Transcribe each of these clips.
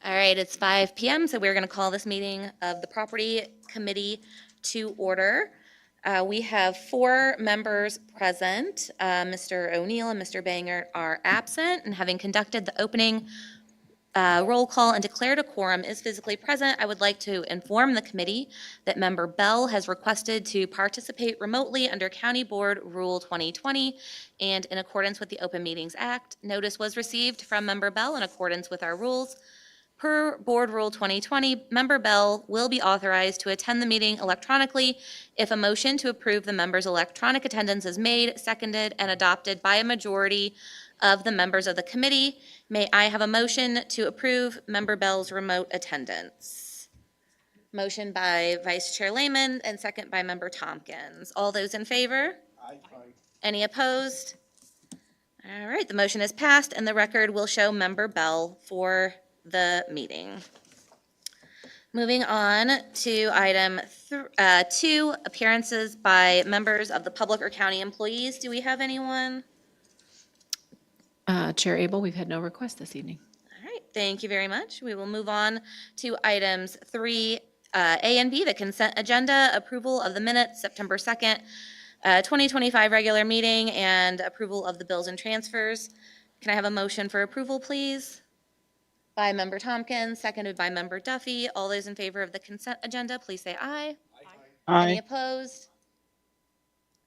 All right, it's 5 p.m., so we're going to call this meeting of the Property Committee to order. We have 4 members present. Mr. O'Neill and Mr. Banger are absent, and having conducted the opening roll call and declared a quorum is physically present, I would like to inform the committee that Member Bell has requested to participate remotely under County Board Rule 2020, and in accordance with the Open Meetings Act. Notice was received from Member Bell in accordance with our rules. Per Board Rule 2020, Member Bell will be authorized to attend the meeting electronically if a motion to approve the member's electronic attendance is made, seconded, and adopted by a majority of the members of the committee. May I have a motion to approve Member Bell's remote attendance? Motion by Vice Chair Lehman and second by Member Tompkins. All those in favor? Aye. Any opposed? All right, the motion is passed, and the record will show Member Bell for the meeting. Moving on to item 2, appearances by members of the public or county employees. Do we have anyone? Chair Abel, we've had no requests this evening. All right, thank you very much. We will move on to items 3A and B, the consent agenda, approval of the minutes, September 2nd, 2025 regular meeting, and approval of the bills and transfers. Can I have a motion for approval, please? By Member Tompkins, seconded by Member Duffy. All those in favor of the consent agenda, please say aye. Any opposed?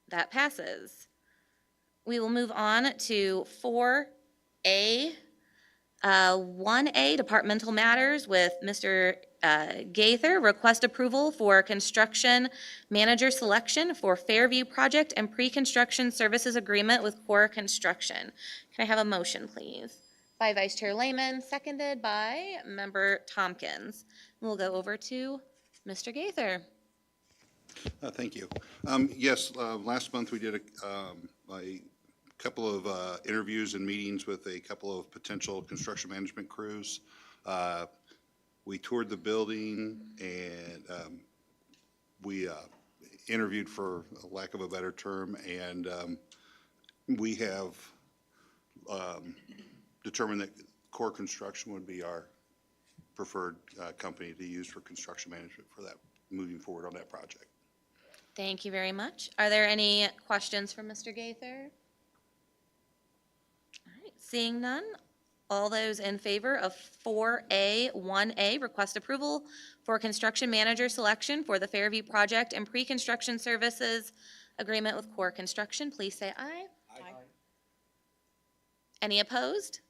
That passes. We will move on to 4A. 1A, Departmental Matters with Mr. Gaither. Request approval for construction manager selection for Fairview Project and pre-construction services agreement with Core Construction. Can I have a motion, please? By Vice Chair Lehman, seconded by Member Tompkins. We'll go over to Mr. Gaither. Thank you. Yes, last month we did a couple of interviews and meetings with a couple of potential construction management crews. We toured the building and we interviewed, for lack of a better term, and we have determined that Core Construction would be our preferred company to use for construction management for that, moving forward on that project. Thank you very much. Are there any questions for Mr. Gaither? All right, seeing none, all those in favor of 4A, 1A, request approval for construction manager selection for the Fairview Project and pre-construction services agreement with Core Construction, please say aye. Aye. Any opposed?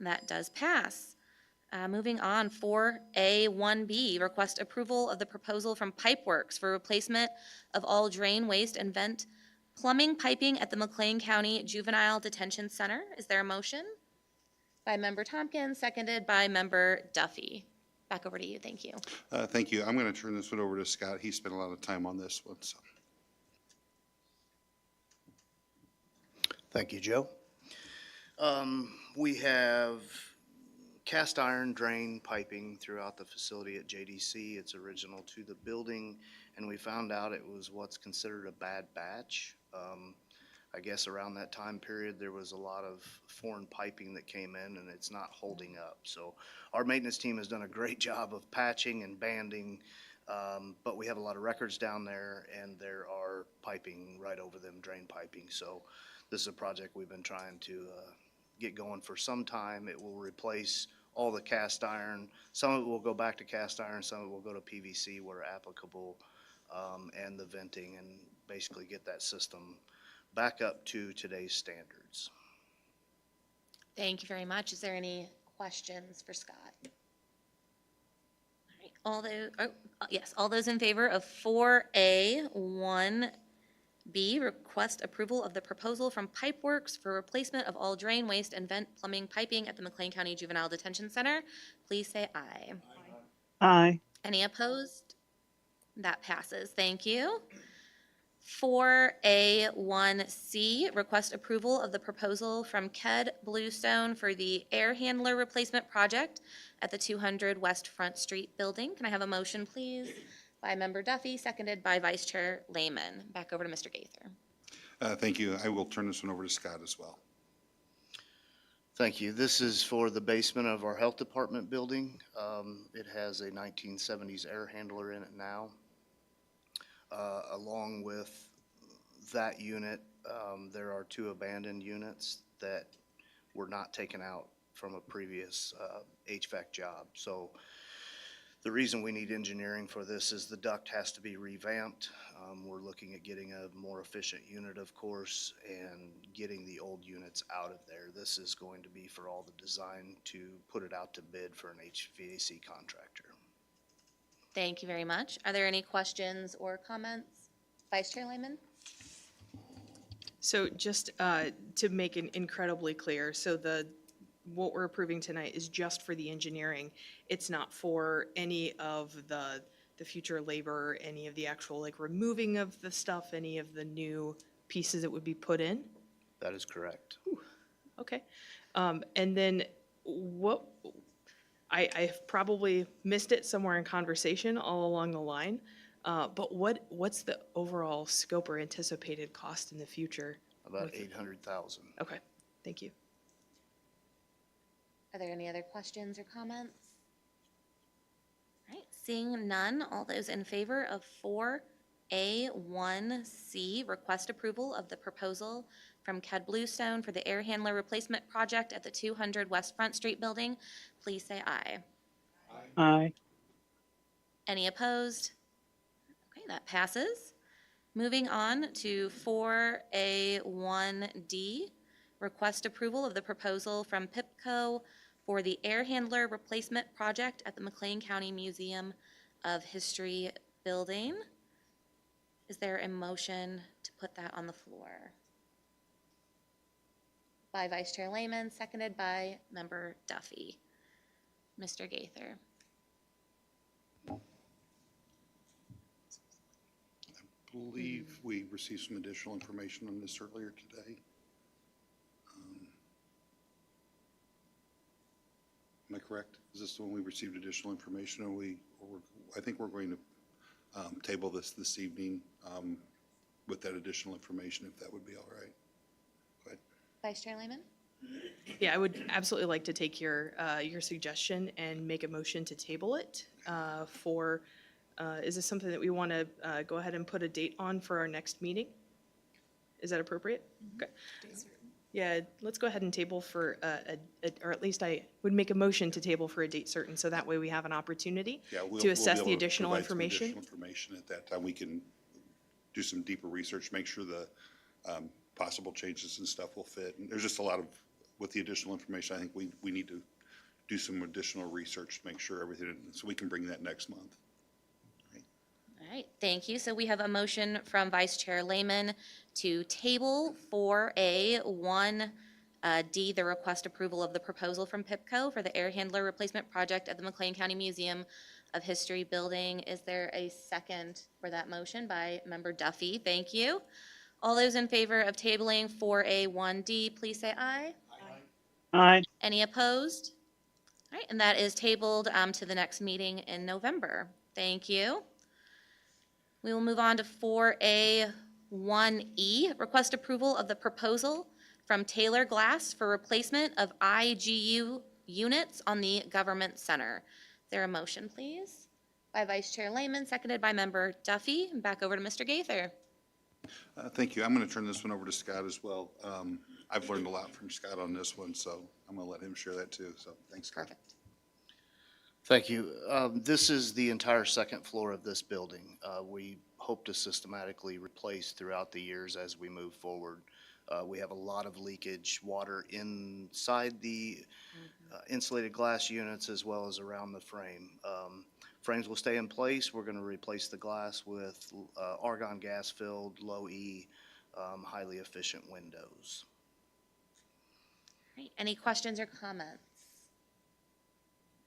That does pass. Moving on, 4A, 1B, request approval of the proposal from Pipeworks for replacement of all drain, waste, and vent plumbing piping at the McLean County Juvenile Detention Center. Is there a motion? By Member Tompkins, seconded by Member Duffy. Back over to you. Thank you. Thank you. I'm going to turn this one over to Scott. He spent a lot of time on this one. So. Thank you, Joe. We have cast iron drain piping throughout the facility at JDC. It's original to the building, and we found out it was what's considered a bad batch. I guess around that time period, there was a lot of foreign piping that came in, and it's not holding up. So our maintenance team has done a great job of patching and banding, but we have a lot of records down there, and there are piping right over them, drain piping. So this is a project we've been trying to get going for some time. It will replace all the cast iron. Some of it will go back to cast iron, some of it will go to PVC where applicable, and the venting, and basically get that system back up to today's standards. Thank you very much. Is there any questions for Scott? All right, all those in favor of 4A, 1B, request approval of the proposal from Pipeworks for replacement of all drain, waste, and vent plumbing piping at the McLean County Juvenile Detention Center, please say aye. Aye. Any opposed? That passes. Thank you. 4A1C, request approval of the proposal from KED Bluestone for the air handler replacement project at the 200 West Front Street building. Can I have a motion, please? By Member Duffy, seconded by Vice Chair Lehman. Back over to Mr. Gaither. Thank you. I will turn this one over to Scott as well. Thank you. This is for the basement of our health department building. It has a 1970s air handler in it now. Along with that unit, there are 2 abandoned units that were not taken out from a previous HVAC job. So the reason we need engineering for this is the duct has to be revamped. We're looking at getting a more efficient unit, of course, and getting the old units out of there. This is going to be for all the design to put it out to bid for an HVAC contractor. Thank you very much. Are there any questions or comments? Vice Chair Lehman? So just to make it incredibly clear, so what we're approving tonight is just for the engineering. It's not for any of the future labor, any of the actual like removing of the stuff, any of the new pieces that would be put in? That is correct. Okay. And then what, I've probably missed it somewhere in conversation all along the line, but what's the overall scope or anticipated cost in the future? About 800,000. Okay, thank you. Are there any other questions or comments? All right, seeing none, all those in favor of 4A1C, request approval of the proposal from Ked Bluestone for the air handler replacement project at the 200 West Front Street building, please say aye. Aye. Any opposed? Okay, that passes. Moving on to 4A1D, request approval of the proposal from PIPCO for the air handler replacement project at the McLean County Museum of History building. Is there a motion to put that on the floor? By Vice Chair Lehman, seconded by Member Duffy. Mr. Gaither. I believe we received some additional information on this earlier today. Am I correct? Is this the one we received additional information? I think we're going to table this evening with that additional information, if that would be all right. Go ahead. Vice Chair Lehman? Yeah, I would absolutely like to take your suggestion and make a motion to table it is this something that we want to go ahead and put a date on for our next meeting? Is that appropriate? Okay. Yeah, let's go ahead and table for, or at least I would make a motion to table for a date certain, so that way we have an opportunity Yeah, we'll to be assess able the to additional provide some information. additional information at that time. We can do some deeper research, make sure the possible changes and stuff will fit. And there's just a lot of, with the additional information, I think we need to do some additional research to make sure everything, so we can bring that next month. All right, thank you. So we have a motion from Vice Chair Lehman to table 4A1D, the request approval of the proposal from PIPCO for the air handler replacement project at the McLean County Museum of History building. Is there a second for that motion by Member Duffy? Thank you. All those in favor of tabling 4A1D, please say aye. Aye. Any opposed? All right, and that is tabled to the next meeting in November. Thank you. We will move on to 4A1E, request approval of the proposal from Taylor Glass for replacement of IGU units on the Government Center. Is there a motion, please? By Vice Chair Lehman, seconded by Member Duffy. And back over to Mr. Gaither. Thank you. I'm going to turn this one over to Scott as well. I've learned a lot from Scott on this one, so I'm going to let him share that too. So thanks, Scott. Perfect. Thank you. This is the entire second floor of this building. We hope to systematically replace throughout the years as we move forward. We have a lot of leakage water inside the insulated glass units as well as around the frame. Frames will stay in place. We're going to replace the glass with argon gas filled, low E, highly efficient windows. All right, any questions or comments?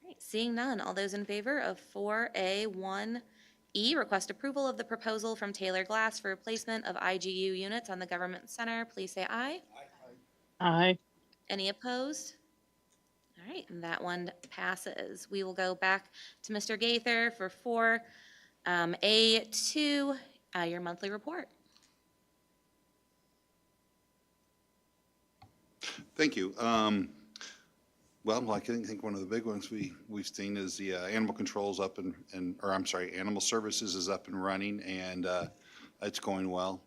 All right, seeing none, all those in favor of 4A1E, request approval of the proposal from Taylor Glass for replacement of IGU units on the Government Center, please say aye. Aye. Any opposed? All right, and that one passes. We will go back to Mr. Gaither for 4A2, your monthly report. Thank you. Well, like, I think one of the big ones we've seen is the animal controls up or I'm sorry, animal services is up and running, and it's going well.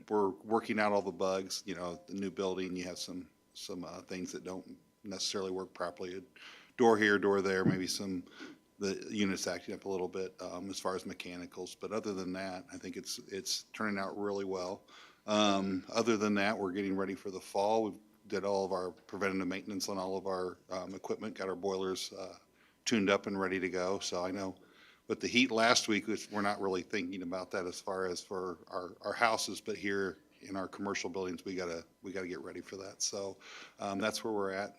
We're working out all the bugs, the new building, you have some things that don't necessarily work properly. A door here, door there, maybe the units acting up a little bit as far as mechanicals. But other than that, I think it's turning out really well. Other than that, we're getting ready for the fall. We did all of our preventative maintenance on all of our equipment, got our boilers tuned up and ready to go. So I know with the heat last week, we're not really thinking about that as far as for our houses, but here in our commercial buildings, we gotta get ready for that. So that's where we're at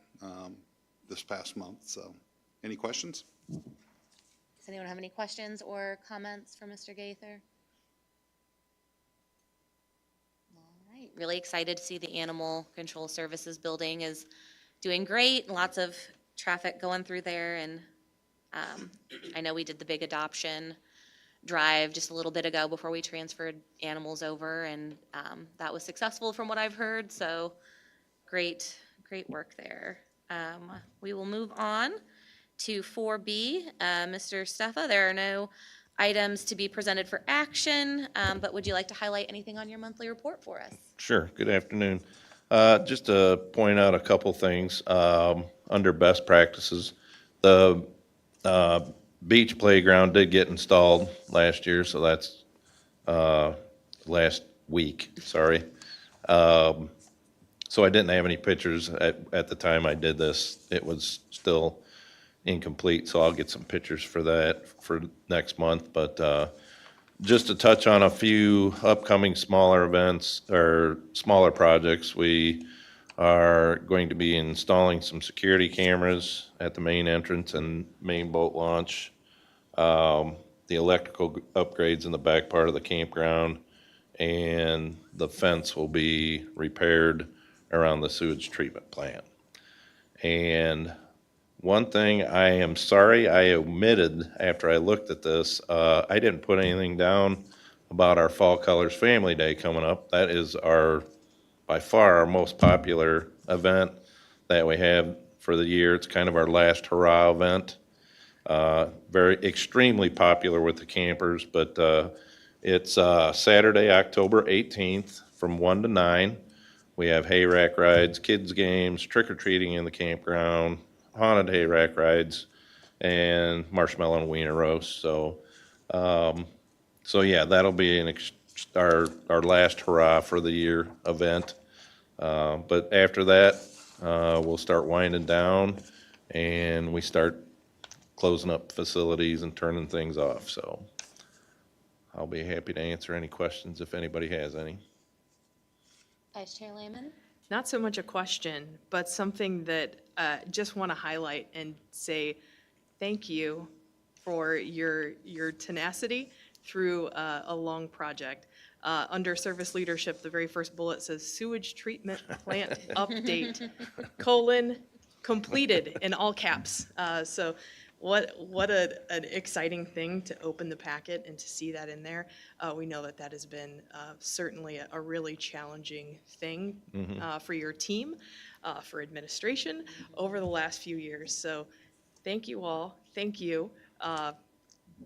this past month. So any questions? Does anyone have any questions or comments for Mr. Gaither? All right, really excited to see the Animal Control Services building is doing great. Lots of traffic going through there, and I know we did the big adoption drive just a little bit ago before we transferred animals over, and that was successful from what I've heard, so great work there. We will move on to 4B. Mr. Steffa, there are no items to be presented for action, but would you like to highlight anything on your monthly report for us? Sure. Good afternoon. Just to point out a couple things, under best practices, the beach playground did get installed last year, so that's last week, sorry. So I didn't have any pictures at the time I did this. It was still incomplete, so I'll get some pictures for that for next month. But just to touch on a few upcoming smaller events or smaller projects, we are going to be installing some security cameras at the main entrance and main boat launch, the electrical upgrades in the back part of the campground, and the fence will be repaired around the sewage treatment plant. And one thing I am sorry I omitted after I looked at this, I didn't put anything down about our Fall Colors Family Day coming up. That is by far our most popular event that we have for the year. It's kind of our last hurrah event. Very extremely popular with the campers, but it's Saturday, October 18th from 1 to 9. We have hay rack rides, kids games, trick-or-treating in the campground, haunted hay rack rides, and marshmallow and wiener roast. So yeah, that'll be our last hurrah for the year event. But after that, we'll start winding down, and we start closing up facilities and turning things off. So I'll be happy to answer any questions if anybody has any. Vice Chair Lehman? Not so much a question, but something that just want to highlight and say thank you for your tenacity through a long project. Under service leadership, the very first bullet says sewage treatment plant update, completed in all caps. So what an exciting thing to open the packet and to see that in there. We know that has been certainly a really challenging thing for your team, for administration over the last few years. So thank you all. Thank you.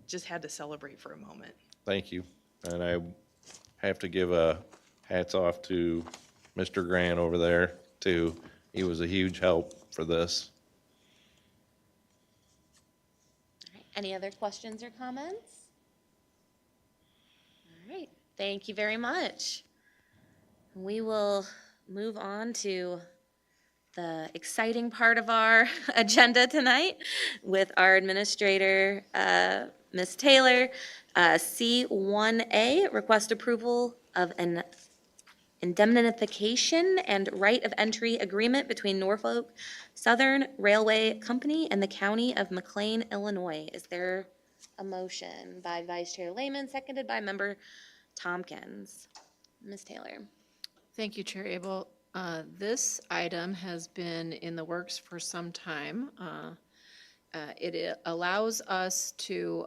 Just had to celebrate for a moment. Thank you. And I have to give a hats off to Mr. Grant over there too. He was a huge help for this. Any other questions or comments? All right, thank you very much. We will move on to the exciting part of our agenda tonight with our administrator, Ms. Taylor. C1A, request approval of an indemnification and right of entry agreement between Norfolk Southern Railway Company and the County of McLean, Illinois. Is there a motion by Vice Chair Lehman, seconded by Member Tompkins? Ms. Taylor. Thank you, Chair Abel. This item has been in the works for some time. It allows us to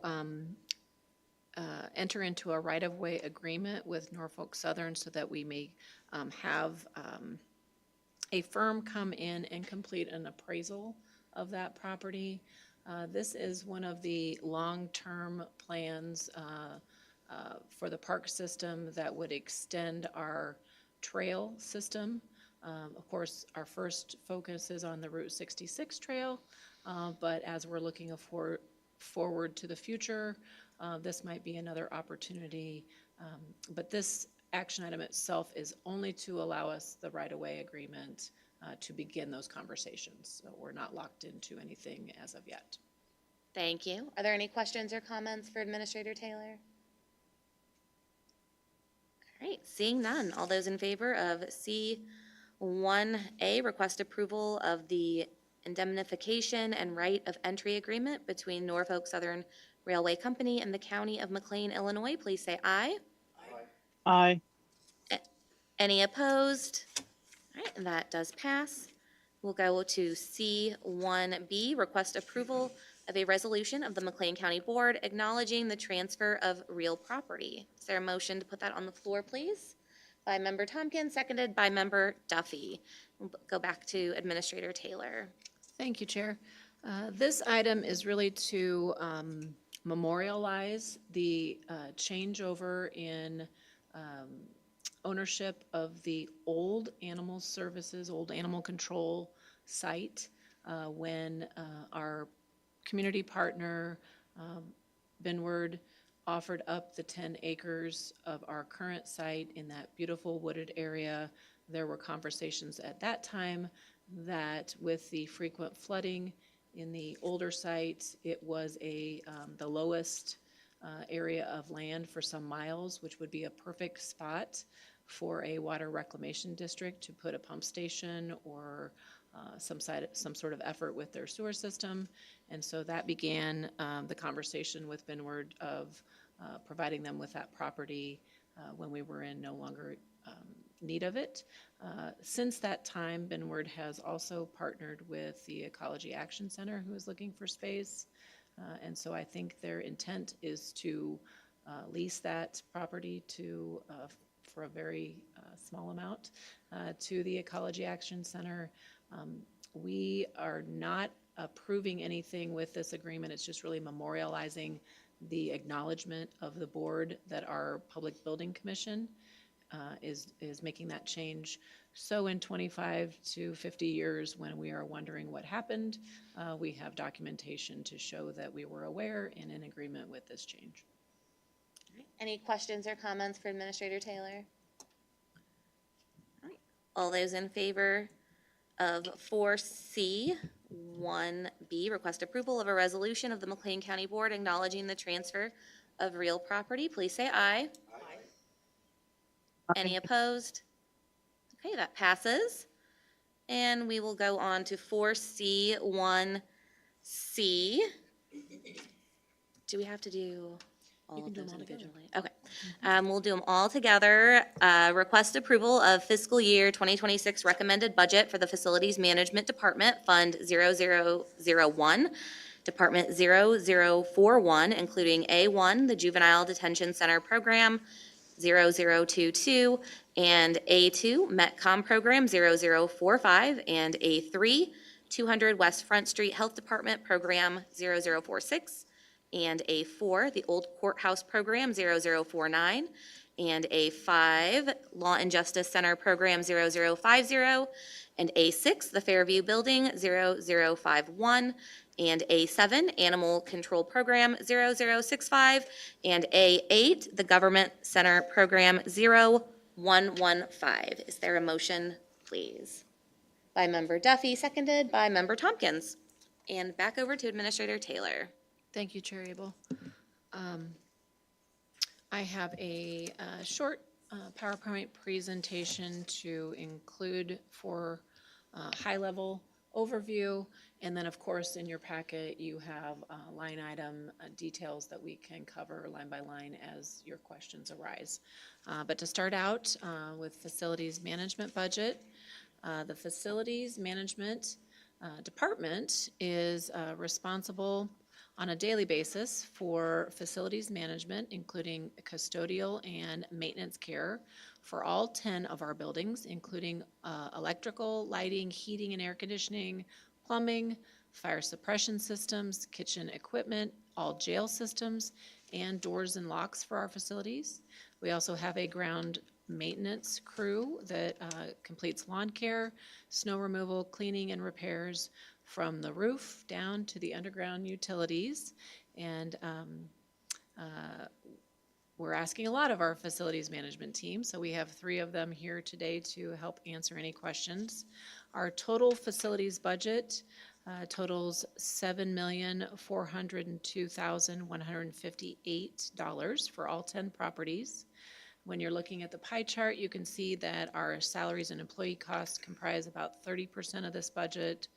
enter into a right-of-way agreement with Norfolk Southern so that we may have a firm come in and complete an appraisal of that property. This is one of the long-term plans for the park system that would extend our trail system. Of course, our first focus is on the Route 66 trail, but as we're looking forward to the future, this might be another opportunity. But this action item itself is only to allow us the right-of-way agreement to begin those conversations. So we're not locked into anything as of yet. Thank you. Are there any questions or comments for Administrator Taylor? All right, seeing none. All those in favor of C1A, request approval of the indemnification and right of entry agreement between Norfolk Southern Railway Company and the County of McLean, Illinois, please say aye. Aye. Any opposed? All right, and that does pass. We'll go to C1B, request approval of a resolution of the McLean County Board acknowledging the transfer of real property. Is there a motion to put that on the floor, please? By Member Tompkins, seconded by Member Duffy. We'll go back to Administrator Taylor. Thank you, Chair. This item is really to memorialize the changeover in ownership of the old animal services, old animal control site, when our community partner, Benward, offered up the 10 acres of our current site in that beautiful wooded area. There were conversations at that time that with the frequent flooding in the older site, it was the lowest area of land for some miles, which would be a perfect spot for a water reclamation district to put a pump station or some sort of effort with their sewer system. And so that began the conversation with Benward of providing them with that property when we were in no longer need of it. Since that time, Benward has also partnered with the Ecology Action Center, who is looking for space. And so I think their intent is to lease that property to for a very small amount to the Ecology Action Center. We are not approving anything with this agreement. It's just really memorializing the acknowledgement of the board that our Public Building Commission is making that change. So in 25 to 50 years, when we are wondering what happened, we have documentation to show that we were aware and in agreement with this change. Any questions or comments for Administrator Taylor? All right. All those in favor of 4C, 1B, request approval of a resolution of the McLean County Board acknowledging the transfer of real property, please say aye. Any opposed? Okay, that passes. And we will go on to 4C, 1C. Do we have to do all of those individually? Okay. We'll do them all together. Request approval of fiscal year 2026 recommended budget for the Facilities Management Department, Fund 0001, Department 0041, including A1, the Juvenile Detention Center Program, 0022, and A2, Metcom Program 0045, and A3, 200 West Front Street Health Department Program 0046, and A4, the Old Courthouse Program 0049, and A5, Law and Justice Center Program 0050, and A6, the Fairview Building 0051, and A7, Animal Control Program 0065, and A8, the Government Center Program 0115. Is there a motion, please? By Member Duffy, seconded by Member Tompkins. And back over to Administrator Taylor. Thank you, Chair Abel. I have a short PowerPoint presentation to include for high-level overview. And then, of course, in your packet, you have line item details that we can cover line by line as your questions arise. But to start out with facilities management budget, the facilities management department is responsible on a daily basis for facilities management, including custodial and maintenance care for all 10 of our buildings, including electrical, lighting, heating and air conditioning, plumbing, fire suppression systems, kitchen equipment, all jail systems, and doors and locks for our facilities. We also have a ground maintenance crew that completes lawn care, snow removal, cleaning, and repairs from the roof down to the underground utilities. And we're asking a lot of our facilities management team, so we have 3 of them here today to help answer any questions. Our total facilities budget totals $7,402,158 for all 10 properties. When you're looking at the pie chart, you can see that our salaries and employee costs comprise about 30% of this budget.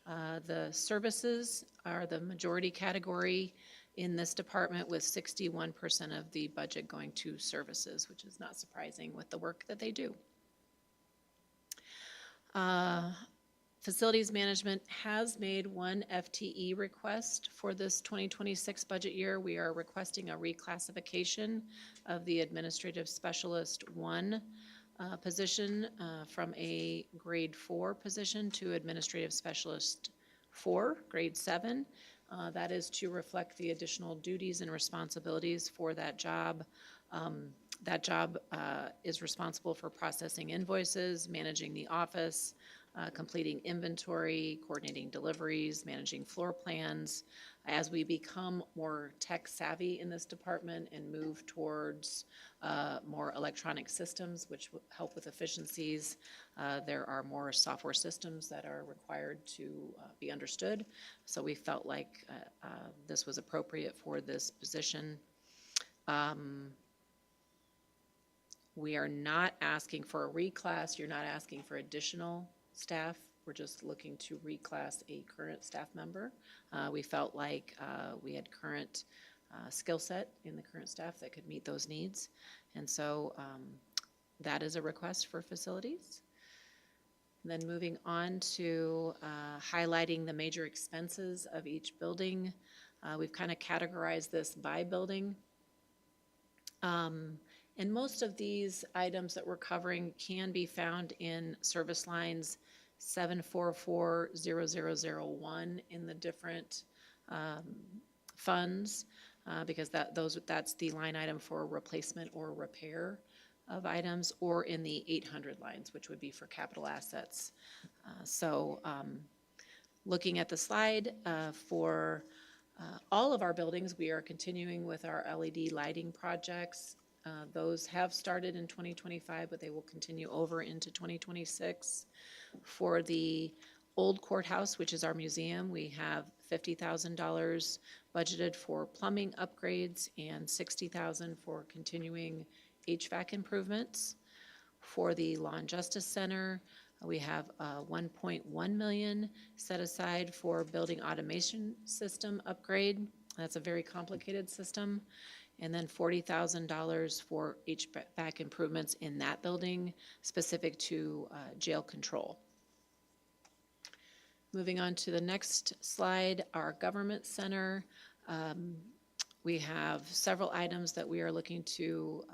The services are the majority category in this department, with 61% of the budget going to services, which is not surprising with the work that they do. Facilities management has made one FTE request for this 2026 budget year. We are requesting a reclassification of the Administrative Specialist 1 position from a grade 4 position to Administrative Specialist 4, grade 7. That is to reflect the additional duties and responsibilities for that job. That job is responsible for processing invoices, managing the office, completing inventory, coordinating deliveries, managing floor plans. As we become more tech savvy in this department and move towards more electronic systems, which will help with efficiencies, there are more software systems that are required to be understood. So we felt like this was appropriate for this position. We are not asking for a reclass. You're not asking for additional staff. We're just looking to reclass a current staff member. We felt like we had current skill set in the current staff that could meet those needs. And so that is a request for facilities. Then moving on to highlighting the major expenses of each building. We've kind of categorized this by building. And most of these items that we're covering can be found in service lines 7440001 in the different funds, because that's the line item for replacement or repair of items, or in the 800 lines, which would be for capital assets. Looking at the slide, for all of our buildings, we are continuing with our LED lighting projects. Those have started in 2025, but they will continue over into 2026. For the old courthouse, which is our museum, we have $50,000 budgeted for plumbing upgrades and $60,000 for continuing HVAC improvements. For the Law and Justice Center, we have $1.1 million set aside for building automation system upgrade. That's a very complicated system. And then $40,000 for HVAC improvements in that building, specific to jail control. Moving on to the next slide, our government center. We have several items that we are looking to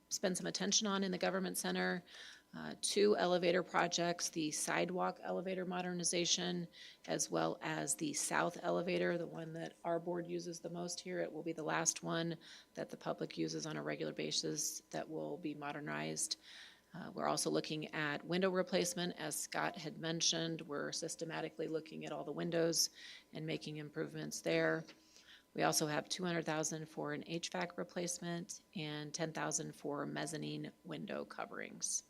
spend some attention on in the government center. 2 elevator projects, the sidewalk elevator modernization, as well as the south elevator, the one that our board uses the most here. It will be the last one that the public uses on a regular basis that will be modernized. We're also looking at window replacement. As Scott had mentioned, we're systematically looking at all the windows and making improvements there. We also have $200,000 for an HVAC replacement and $10,000 for mezzanine window coverings.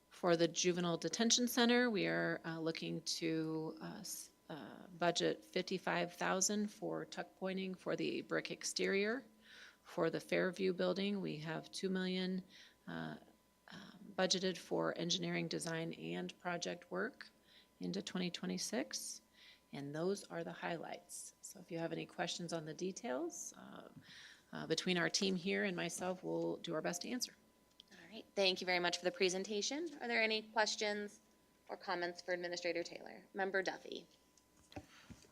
For the Juvenile Detention Center, we are looking to budget $55,000 for tuck pointing for the brick exterior. For the Fairview building, we have $2 million budgeted for engineering, design, and project work into 2026. And those are the highlights. So if you have any questions on the details, between our team here and myself, we'll do our best to answer. All right, thank you very much for the presentation. Are there any questions or comments for Administrator Taylor? Member Duffy?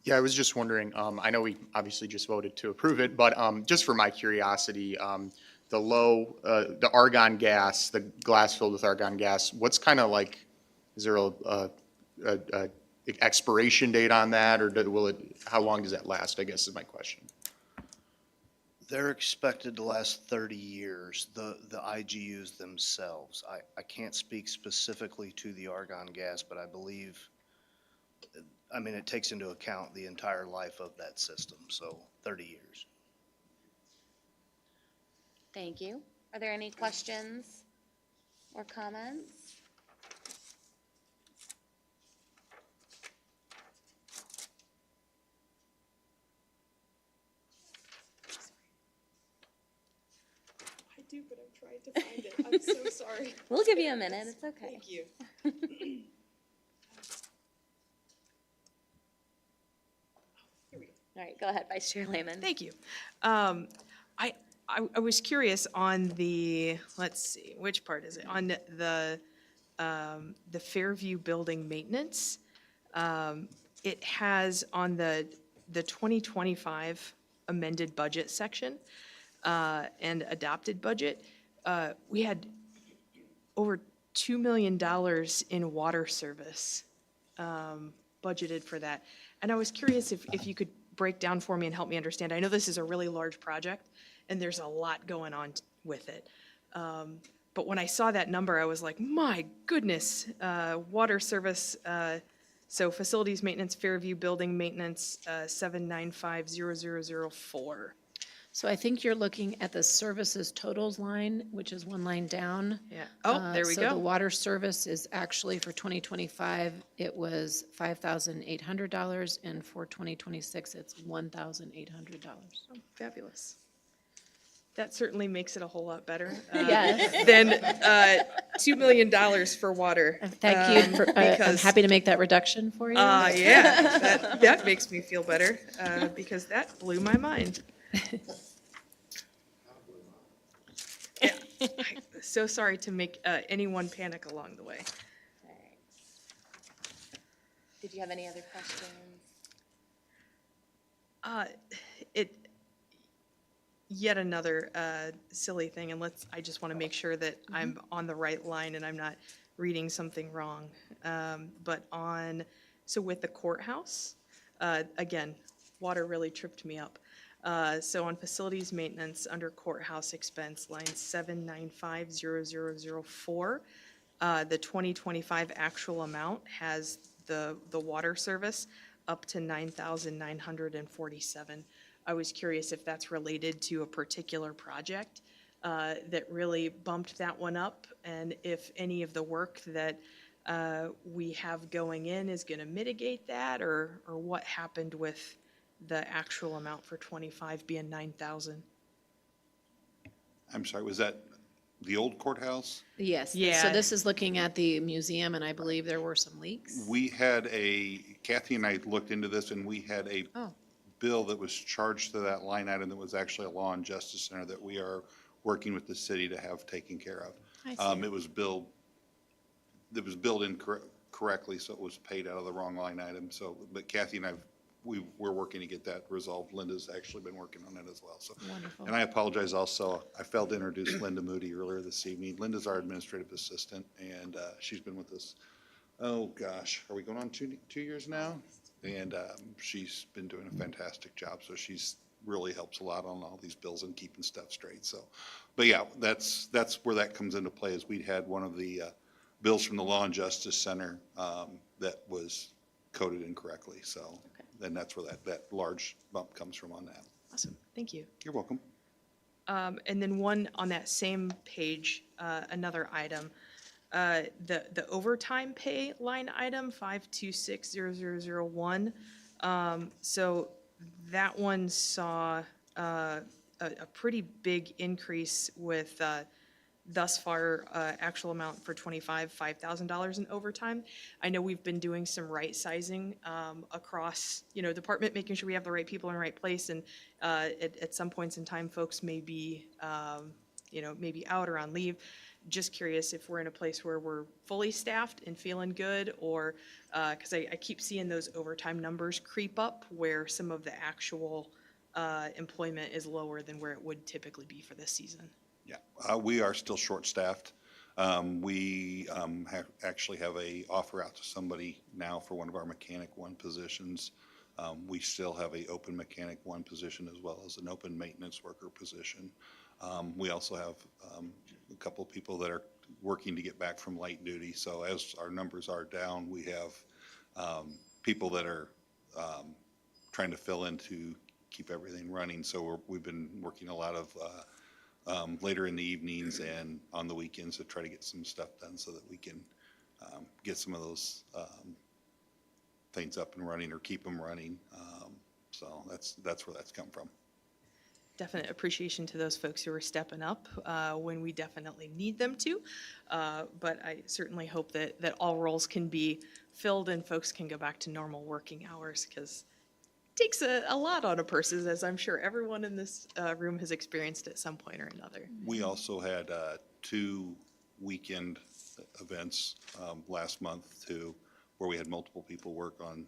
Yeah, I was just wondering, I know we obviously just voted to approve it, but just for my curiosity, the argon gas, the glass filled with argon gas, what's kind of like, is there a expiration date on that, or how long does that last, I guess is my question. They're expected to last 30 years, the IGUs themselves. I can't speak specifically to the argon gas, but I believe, I mean, it takes into account the entire life of that system, so 30 years. Thank you. Are there any questions or comments? I do, but I'm trying to find it. I'm so sorry. We'll give you a minute, it's okay. Thank you. All right, go ahead, Vice Chair Lehman. Thank you. I was curious on the, let's see, which part is it? On the Fairview Building Maintenance. It has on the 2025 amended budget section and adopted budget, we had over $2 million in water service budgeted for that. And I was curious if you could break down for me and help me understand. I know this is a really large project, and there's a lot going on with it. But when I saw that number, I was like, my goodness, water service, so facilities maintenance, Fairview Building Maintenance, 7950004. So I think you're looking at the services totals line, which is one line down. Yeah. Oh, there we So the go. water service is actually for 2025, it was $5,800, and for 2026, it's $1,800. Oh, fabulous. That certainly makes it a whole lot better. Yes. Than $2 million for water. Thank you, I'm because- happy to make that reduction for you. Yeah, that makes me feel better, because that blew my mind. Yeah, so sorry to make anyone panic along the way. All right. Did you have any other questions? Yet another silly thing, and I just want to make sure that I'm on the right line and I'm not reading something wrong. So with the courthouse, again, water really tripped me up. So on facilities maintenance, under courthouse expense, line 7950004, the 2025 actual amount has the water service up to 9,947. I was curious if that's related to a particular project that really bumped that one up, and if any of the work that we have going in is going to mitigate that, or what happened with the actual amount for 25 being 9,000. I'm sorry, was that the old courthouse? Yes. Yeah. So this is looking at the museum, and I believe there were some leaks. We had Kathy and I looked into this, and we had a Oh. bill that was charged to that line item that was actually a law and justice center that we are working with the city to have taken care of. I see. It was billed incorrectly, so it was paid out of the wrong line item. So, but Kathy and I, we're working to get that resolved. Linda's actually been working on it as well, so. Wonderful. And I apologize also, I failed to introduce Linda Moody earlier this evening. Linda's our administrative assistant, and she's been with us, oh gosh, are we going on 2 years now? And she's been doing a fantastic job, so she's really helps a lot on all these bills and keeping stuff straight, so. But yeah, that's where that comes into play, is we'd had one of the bills from the Law and Justice Center that was coded incorrectly, so. Then that's where that large bump comes from on that. Awesome, thank you. You're welcome. And then one on that same page, another item, the overtime pay line item, 5260001. So that one saw a pretty big increase with thus far actual amount for 25, $5,000 in overtime. I know we've been doing some right sizing across, department, making sure we have the right people in the right place, and at some points in time, folks may be, maybe out or on leave. just curious if we're in a place where we're fully staffed and feeling good, or, because I keep seeing those overtime numbers creep up where some of the actual employment is lower than where it would typically be for this season. Yeah, we are still short-staffed. We actually have a offer out to somebody now for one of our Mechanic One positions. We still have a open Mechanic One position as well as an open maintenance worker position. We also have a couple of people that are working to get back from light duty. So as our numbers are down, we have people that are trying to fill in to keep everything running. So we've been working a lot of later in the evenings and on the weekends to try to get some stuff done so that we can get some of those things up and running or keep them running. So that's where that's come from. Definite appreciation to those folks who are stepping up when we definitely need them to. But I certainly hope that all roles can be filled and folks can go back to normal working hours, because it takes a lot on a person, as I'm sure everyone in this room has experienced at some point or another. We also had 2 weekend events last month too, where we had multiple people work on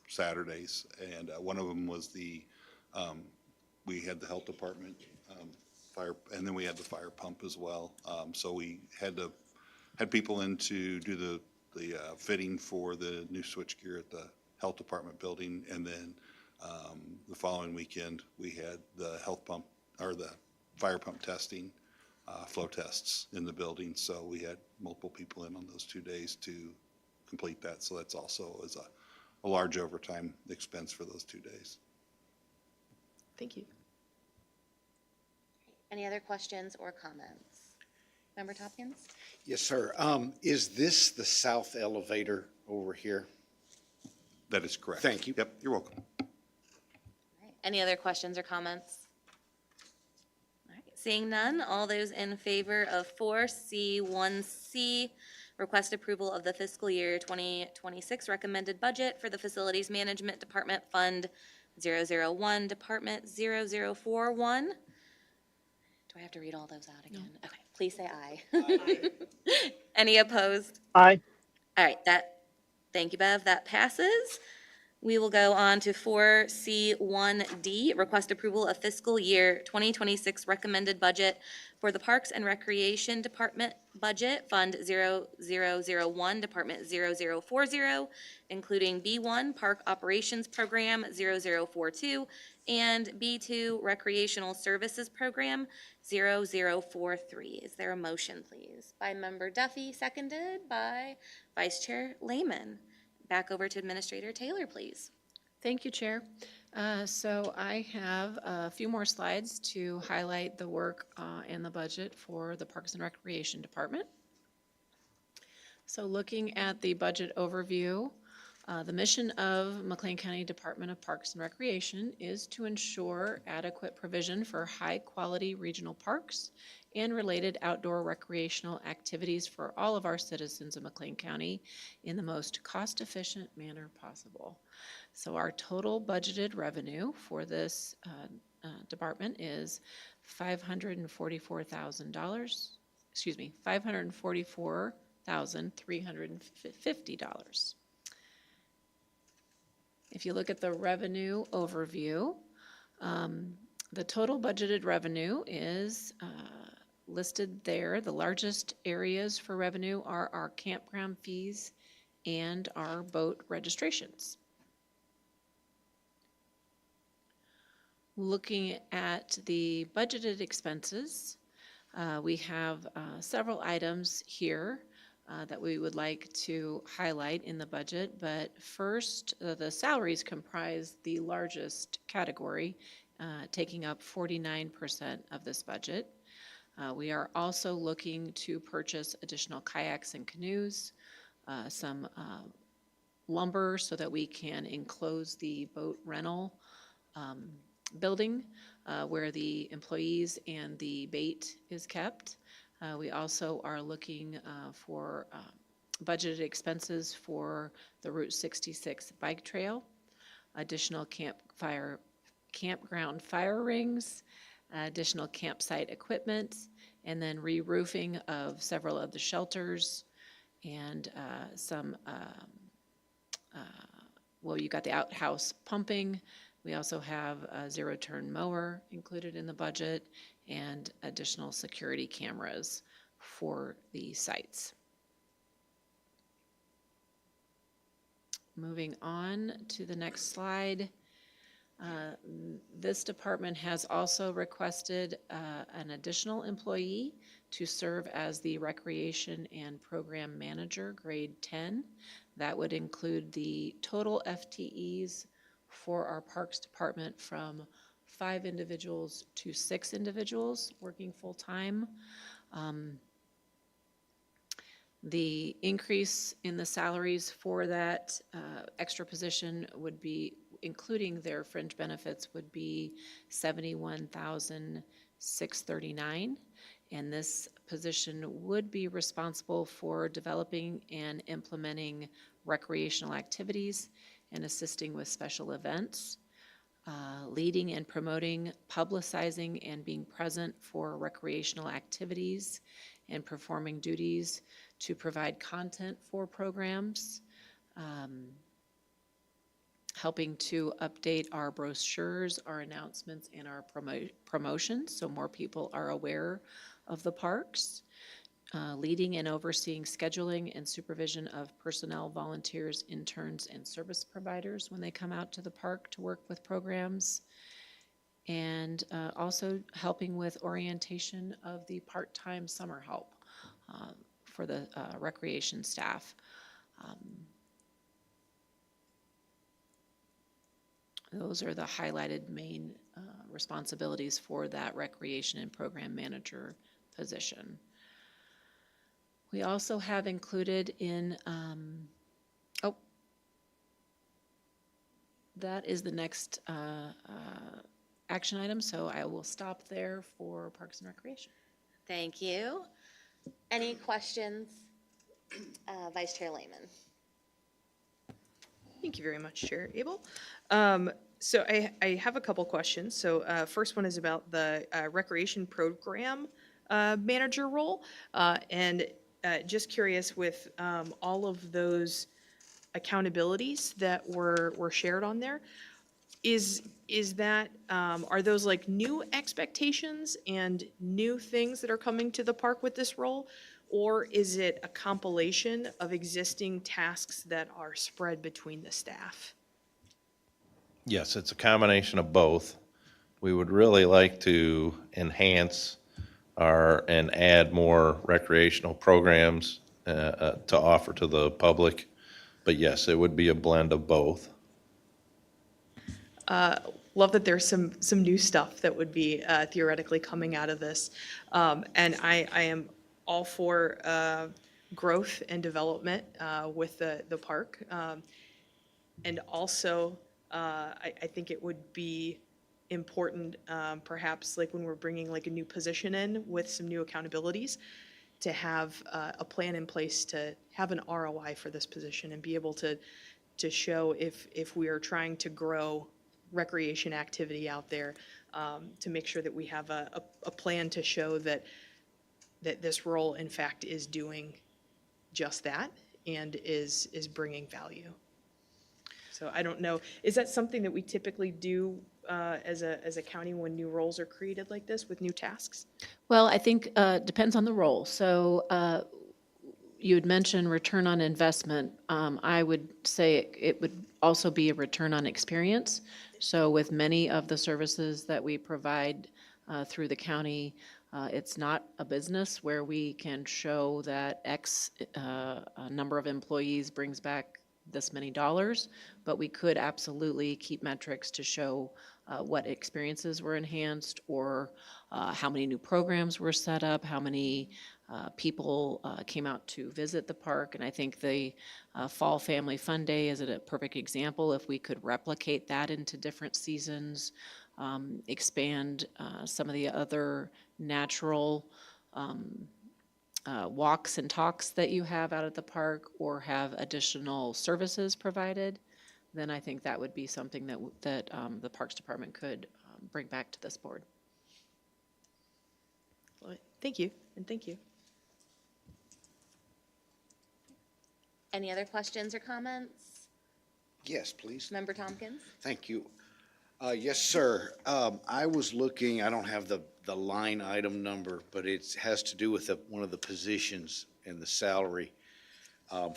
Saturdays. And one of them was we had the health department fire, and then we had the fire pump as well. So we had people in to do the fitting for the new switchgear at the health department building. And then the following weekend, we had the health pump, or the fire pump testing, flow tests in the building. So we had multiple people in on those 2 days to complete that. So that's also is a large overtime expense for those 2 days. Thank you. Any other questions or comments? Member Tompkins? Yes, sir. Is this the south elevator over here? That is correct. Thank you. Yep, you're welcome. All right. Any other questions or comments? All right. Seeing none, all those in favor of 4C1C, request approval of the fiscal year 2026 recommended budget for the Facilities Management Department Fund 001, Department 0041. Do I have to read all those out again? Okay, please say aye. Any opposed? Aye. All right, thank you, Bev, that passes. We will go on to 4C1D, request approval of fiscal year 2026 recommended budget for the Parks and Recreation Department budget, Fund 0001, Department 0040, including B1, Park Operations Program 0042, and B2, Recreational Services Program 0043. Is there a motion, please? By Member Duffy, seconded by Vice Chair Lehman. Back over to Administrator Taylor, please. Thank you, Chair. So I have a few more slides to highlight the work and the budget for the Parks and Recreation Department. So looking at the budget overview, the mission of McLean County Department of Parks and Recreation is to ensure adequate provision for high-quality regional parks and related outdoor recreational activities for all of our citizens of McLean County in the most cost-efficient manner possible. So our total budgeted revenue for this department is $544,350. If you look at the revenue overview, the total budgeted revenue is listed there. The largest areas for revenue are our campground fees and our boat registrations. Looking at the budgeted expenses, we have several items here that we would like to highlight in the budget. But first, the salaries comprise the largest category, taking up 49% of this budget. We are also looking to purchase additional kayaks and canoes, some lumber so that we can enclose the boat rental building where the employees and the bait is kept. We also are looking for budgeted expenses for the Route 66 bike trail, additional campground fire rings, additional campsite equipment, and then re-roofing of several of the shelters and well, you got the outhouse pumping. We also have a zero-turn mower included in the budget and additional security cameras for the sites. Moving on to the next slide. This department has also requested an additional employee to serve as the Recreation and Program Manager, grade 10. That would include the total FTEs for our Parks Department from 5 individuals to 6 individuals working full-time. The increase in the salaries for that extra position would be, including their fringe benefits, would be $71,639. And this position would be responsible for developing and implementing recreational activities and assisting with special events, leading and promoting, publicizing, and being present for recreational activities and performing duties to provide content for programs, helping to update our brochures, our announcements, and our promotions so more people are aware of the parks, leading and overseeing scheduling and supervision of personnel, volunteers, interns, and service providers when they come out to the park to work with programs, and also helping with orientation of the part-time summer help for the recreation staff. Those are the highlighted main responsibilities for that recreation and program manager position. We also have included in, that is the next action item, so I will stop there for Parks and Recreation. Thank you. Any questions? Vice Chair Lehman. Thank you very much, Chair Abel. So I have a couple questions. So first one is about the recreation program manager role. And just curious with all of those accountabilities that were shared on there, is that, are those like new expectations and new things that are coming to the park with this role? Or is it a compilation of existing tasks that are spread between the staff? Yes, it's a combination of both. We would really like to enhance and add more recreational programs to offer to the public. But yes, it would be a blend of both. Love that there's some new stuff that would be theoretically coming out of this. And I am all for growth and development with the park. And also, I think it would be important, perhaps like when we're bringing like a new position in with some new accountabilities, to have a plan in place to have an ROI for this position and be able to show if we are trying to grow recreation activity out there, to make sure that we have a plan to show that this role in fact is doing just that and is bringing value. So I don't know, is that something that we typically do as a county when new roles are created like this with new tasks? Well, I think depends on the role. So you had mentioned return on investment. I would say it would also be a return on experience. So with many of the services that we provide through the county, it's not a business where we can show that X number of employees brings back this many dollars, but we could absolutely keep metrics to show what experiences were enhanced, or how many new programs were set up, how many people came out to visit the park. And I think the Fall Family Fun Day is a perfect example. If we could replicate that into different seasons, expand some of the other natural walks and talks that you have out at the park, or have additional services provided, then I think that would be something that the Parks Department could bring back to this board. Thank you, and thank you. Any other questions or comments? Yes, please. Member Tompkins? Thank you. Yes, sir. I was looking, I don't have the line item number, but it has to do with one of the positions in the salary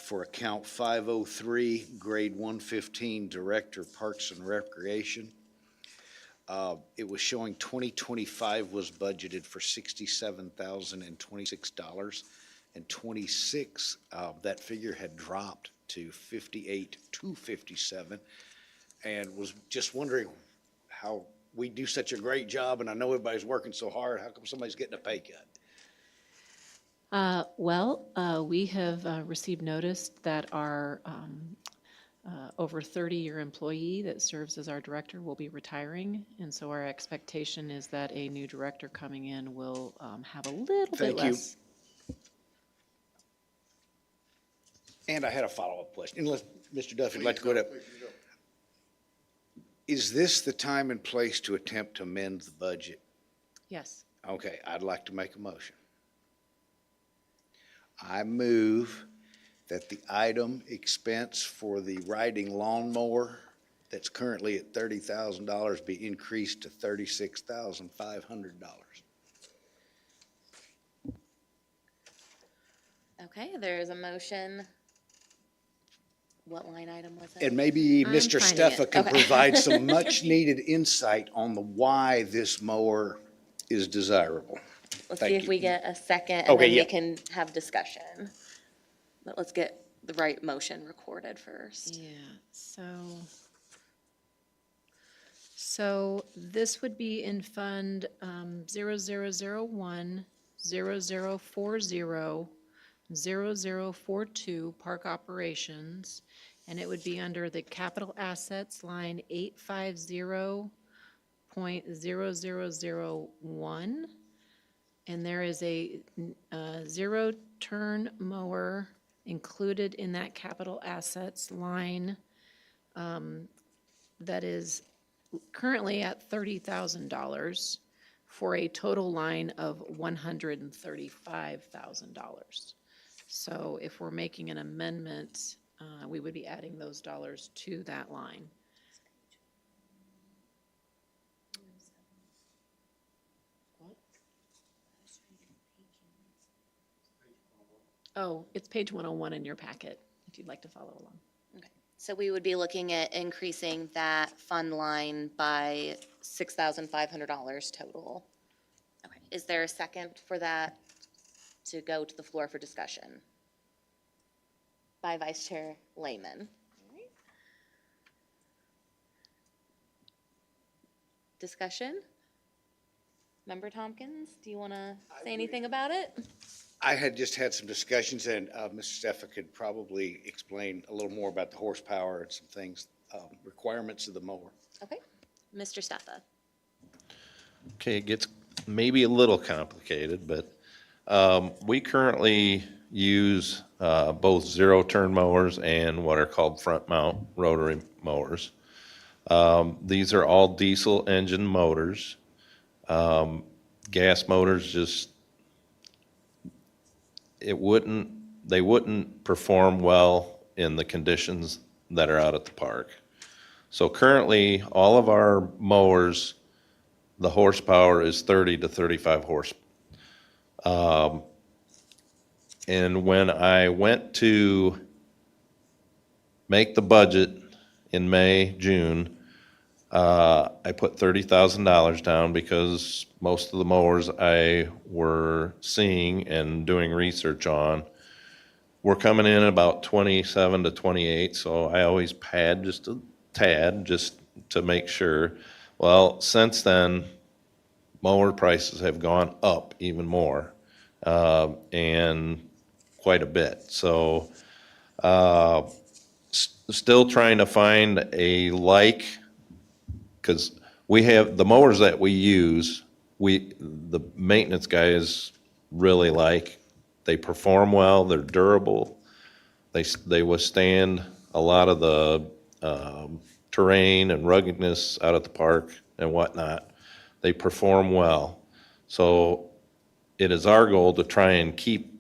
for account 503, grade 115, Director Parks and Recreation. It was showing 2025 was budgeted for $67,026, and 26, that figure had dropped to 58,257, and was just wondering how we do such a great job, and I know everybody's working so hard, how come somebody's getting a pay cut? We have received notice that our over 30-year employee that serves as our director will be retiring, and so our expectation is that a new director coming in will have a little bit Thank you. less. And I had a follow-up question, unless Mr. Duffy would like to go to. Is this the time and place to attempt to amend the budget? Yes. Okay, I'd like to make a motion. I move that the item expense for the riding lawnmower that's currently at $30,000 be increased to $36,500. Okay, there's a motion. What line item was it? And maybe I'm Mr. finding Steffa it. can Okay. provide some much-needed insight on the why this mower is desirable. Let's Thank see if you. we get a second, and Okay, then we yeah. can have discussion. But let's get the right motion recorded first. Yeah, so this would be in Fund 0001, 0040, 0042, Park Operations, and it would be under the Capital Assets line 850.0001. And there is a zero-turn mower included in that capital assets line that is currently at $30,000 for a total line of $135,000. So if we're making an amendment, we would be adding those dollars to that line. Oh, it's page 101 in your packet, if you'd like to follow along. Okay, so we would be looking at increasing that fund line by $6,500 total. Okay, is there a second for that to go to the floor for discussion? By Vice Chair Lehman. Discussion? Member Tompkins, do you want to say anything about it? I had just had some discussions, and Mr. Steffa could probably explain a little more about the horsepower and some things, requirements of the mower. Okay, Mr. Steffa. Okay, it gets maybe a little complicated, but we currently use both zero-turn mowers and what are called front-mount rotary mowers. These are all diesel engine motors. Gas motors just, they wouldn't perform well in the conditions that are out at the park. So currently, all of our mowers, the horsepower is 30 to 35 horse. And when I went to make the budget in May, June, I put $30,000 down because most of the mowers I were seeing and doing research on were coming in at about 27 to 28, so I always pad just a tad, just to make sure. Well, since then, mower prices have gone up even more, and quite a bit. So, still trying to find a because we have, the mowers that we use, the maintenance guys really like. They perform well, they're durable, they withstand a lot of the terrain and ruggedness out at the park and whatnot. They perform well. So it is our goal to try and keep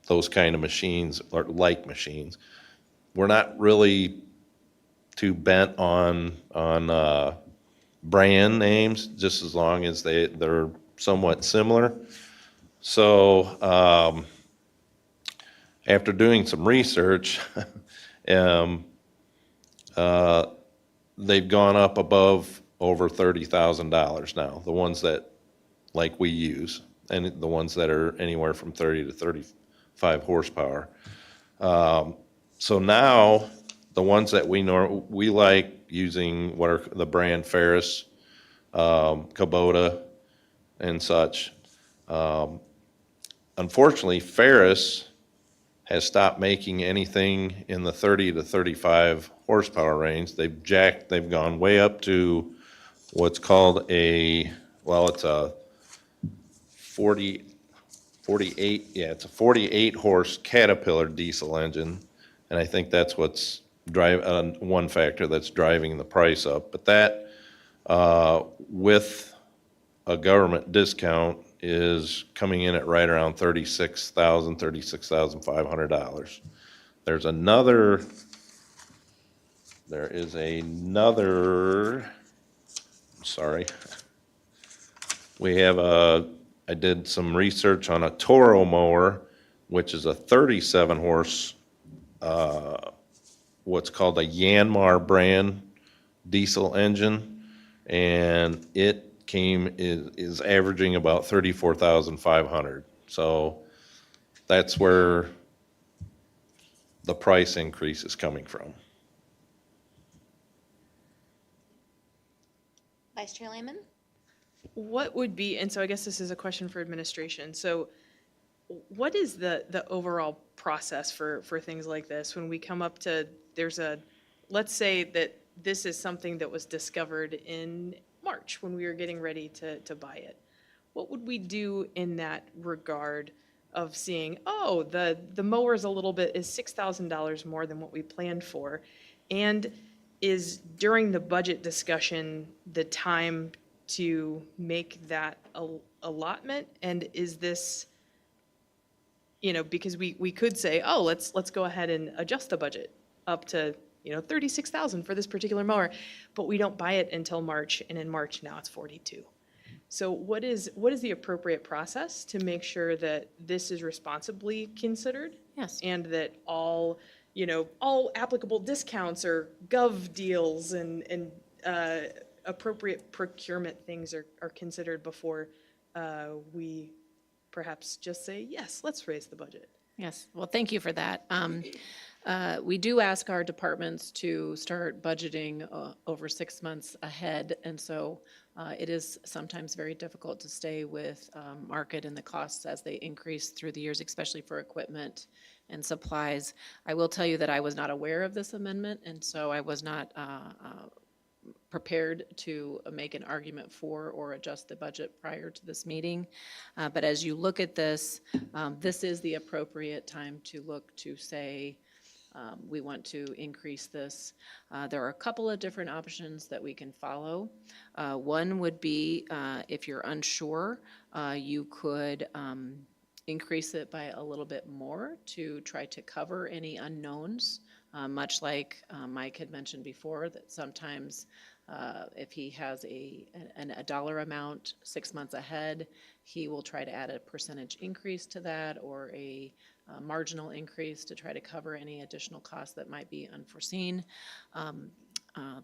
those kind of machines, or like machines. We're not really too bent on brand names, just as long as they're somewhat similar. So, after doing some research, they've gone up above over $30,000 now, the ones that, like we use, and the ones that are anywhere from 30 to 35 horsepower. So now, the ones that we like using, what are the brand Ferris, Kubota, and such. Unfortunately, Ferris has stopped making anything in the 30 to 35 horsepower range. They've gone way up to what's called it's a 48 horse Caterpillar diesel engine. And I think that's what's one factor that's driving the price up. But that, with a government discount, is coming in at right around $36,500. There is another, sorry. I did some research on a Toro mower, which is a 37 horse, what's called a Yanmar brand diesel engine, and it is averaging about 34,500. So that's where the price increase is coming from. Vice Chair Lehman? What would be, and so I guess this is a question for administration, so what is the overall process for things like this? When we come up to, let's say that this is something that was discovered in March when we were getting ready to buy it. What would we do in that regard of seeing, oh, the mower is $6,000 more than what we planned for? And is during the budget discussion the time to make that allotment? And is this, because we could say, oh, let's go ahead and adjust the budget up to, 36,000 for this particular mower, but we don't buy it until March, and in March now it's 42. So what is the appropriate process to make sure that this is responsibly considered? Yes. And that all applicable discounts or gov deals and appropriate procurement things are considered before we perhaps just say, yes, let's raise the budget. Yes, well, thank you for that. We do ask our departments to start budgeting over 6 months ahead, and so it is sometimes very difficult to stay with market and the costs as they increase through the years, especially for equipment and supplies. I will tell you that I was not aware of this amendment, and so I was not prepared to make an argument for or adjust the budget prior to this meeting. But as you look at this, this is the appropriate time to look to say, we want to increase this. There are a couple of different options that we can follow. One would be, if you're unsure, you could increase it by a little bit more to try to cover any unknowns, much like Mike had mentioned before, that sometimes if he has a dollar amount 6 months ahead, he will try to add a percentage increase to that, or a marginal increase to try to cover any additional costs that might be unforeseen.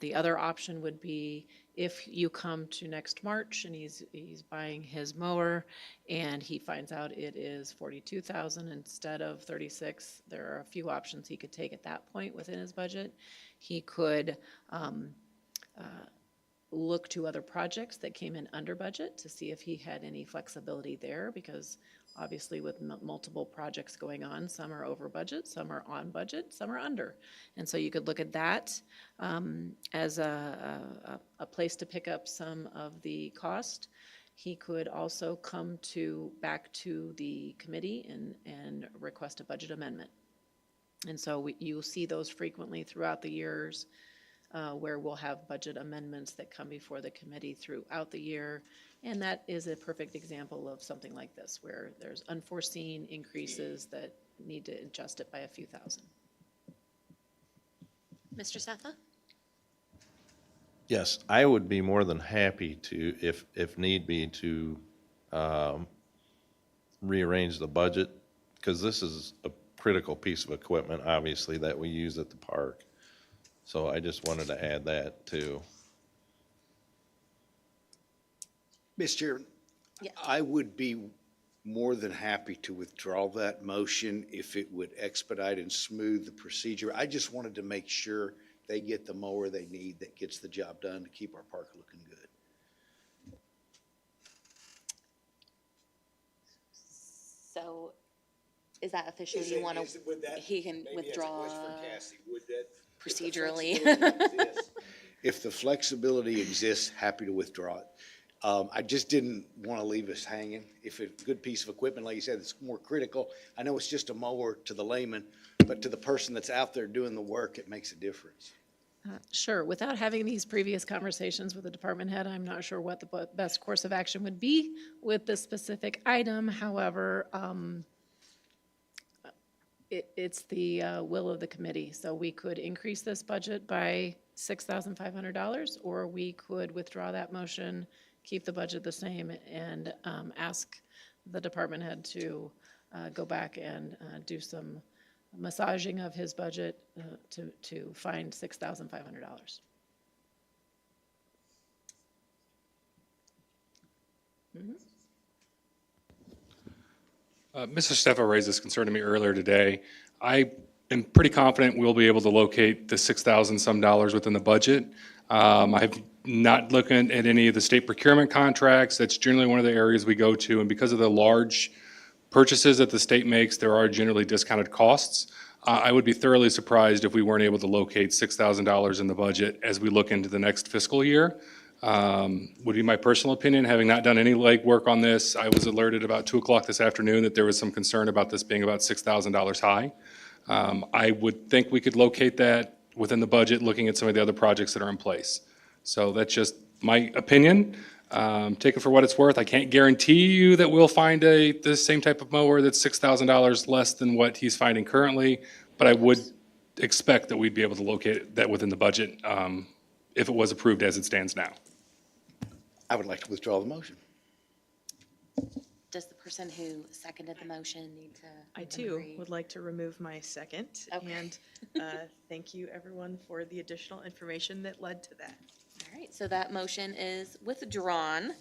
The other option would be, if you come to next March and he's buying his mower and he finds out it is 42,000 instead of 36, there are a few options he could take at that point within his budget. He could look to other projects that came in under budget to see if he had any flexibility there, because obviously with multiple projects going on, some are over budget, some are on budget, some are under. And so you could look at that as a place to pick up some of the cost. He could also come back to the committee and request a budget amendment. And so you'll see those frequently throughout the years. where we'll have budget amendments that come before the committee throughout the year. And that is a perfect example of something like this, where there's unforeseen increases that need to adjust it by a few thousand. Mr. Seffa? Yes, I would be more than happy to, if need be, to rearrange the budget, because this is a critical piece of equipment, obviously, that we use at the park. So I just wanted to add that too. Mr. Chair, Yeah. I would be more than happy to withdraw that motion if it would expedite and smooth the procedure. I just wanted to make sure they get the mower they need that gets the job done to keep our park looking good. So is that officially you want to, he can withdraw procedurally? If the flexibility exists, happy to withdraw it. I just didn't want to leave us hanging. If it's a good piece of equipment, like you said, it's more critical. I know it's just a mower to the layman, but to the person that's out there doing the work, it makes a difference. Sure, without having these previous conversations with the department head, I'm not sure what the best course of action would be with this specific item. However, it's the will of the committee. So we could increase this budget by $6,500, or we could withdraw that motion, keep the budget the same, and ask the department head to go back and do some massaging of his budget to find $6,500. Mr. Steffa raised this concern to me earlier today. I am pretty confident we'll be able to locate the 6,000 some dollars within the budget. I have not looked at any of the state procurement contracts. That's generally one of the areas we go to, and because of the large purchases that the state makes, there are generally discounted costs. I would be thoroughly surprised if we weren't able to locate $6,000 in the budget as we look into the next fiscal year. Would be my personal opinion, having not done any legwork on this. I was alerted about 2 o'clock this afternoon that there was some concern about this being about $6,000 high. I would think we could locate that within the budget, looking at some of the other projects that are in place. So that's just my opinion. Take it for what it's worth. I can't guarantee you that we'll find the same type of mower that's $6,000 less than what he's finding currently, but I would expect that we'd be able to locate that within the budget if it was approved as it stands now. I would like to withdraw the motion. Does the person who seconded the motion need to? I too agree? would like to remove my second. Okay. And thank you, everyone, for the additional information that led to that. All right, so that motion is withdrawn.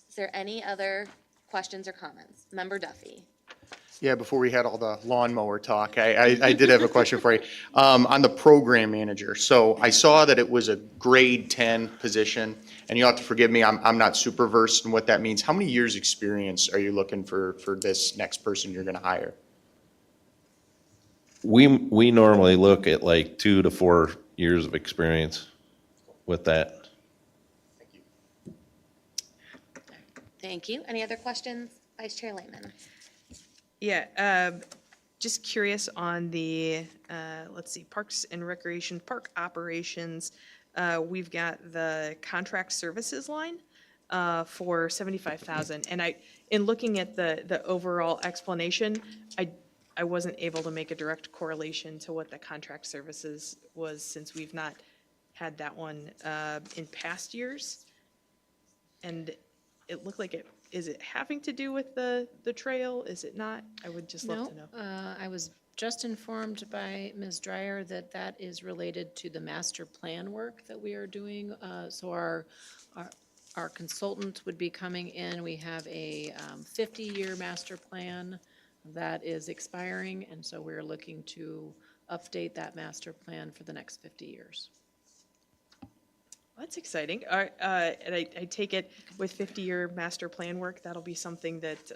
Is there any other questions or comments? Member Duffy? Yeah, before we had all the lawnmower talk, I did have a question for you. On the program manager, so I saw that it was a grade 10 position, and you'll have to forgive me, I'm not super versed in what that means. How many years' experience are you looking for this next person you're gonna hire? We normally look at like 2 to 4 years of experience with that. Thank you. Thank you. Any other questions? Vice Chair Lehman? Yeah, just curious on the, let's see, Parks and Recreation, Park Operations. We've got the contract services line for 75,000. And in looking at the overall explanation, I wasn't able to make a direct correlation to what the contract services was, since we've not had that one in past years. And it looked like is it having to do with the trail? Is it not? I would just love to know. I was just informed by Ms. Dreyer that that is related to the master plan work that we are doing. So our consultant would be coming in. We have a 50-year master plan that is expiring, and so we're looking to update that master plan for the next 50 years. That's exciting. And I take it with 50-year master plan work, that'll be something that